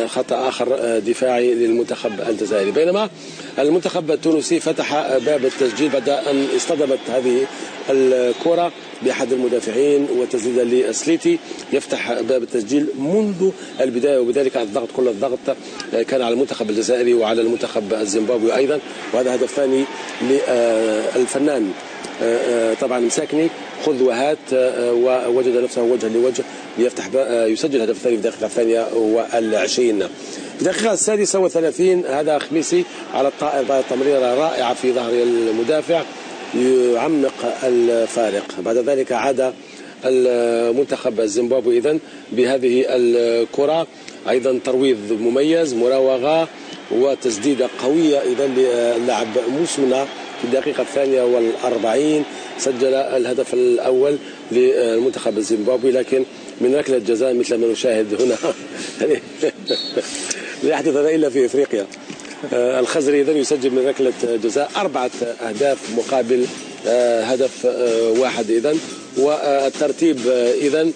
خطأ آخر دفاعي للمنتخب الجزائري. بينما المنتخب التونسي فتح باب التسجيل بعد أن اصطدمت هذه الكرة بأحد المدافعين وتسديدا لسليتي يفتح باب التسجيل منذ البداية، وبذلك الضغط كل الضغط كان على المنتخب الجزائري وعلى المنتخب الزيمبابوي أيضا. وهذا هدف ثاني للفنان طبعا مساكني، خذ وهات، ووجد نفسه وجها لوجه ليفتح يسجل الهدف الثاني في الدقيقة 22. في الدقيقة 36 هذا خميسي على الطائر، تمريرة رائعة في ظهر المدافع يعمق الفارق. بعد ذلك عاد المنتخب الزيمبابوي إذن بهذه الكرة، أيضا ترويض مميز، مراوغة وتسديدة قوية إذن للاعب موسمنا في الدقيقة 42 سجل الهدف الأول للمنتخب الزيمبابوي، لكن من ركلة جزاء مثل ما نشاهد هنا لا يحدث هذا إلا في إفريقيا. الخزري إذن يسجل من ركلة جزاء 4 أهداف مقابل هدف واحد إذن. والترتيب إذن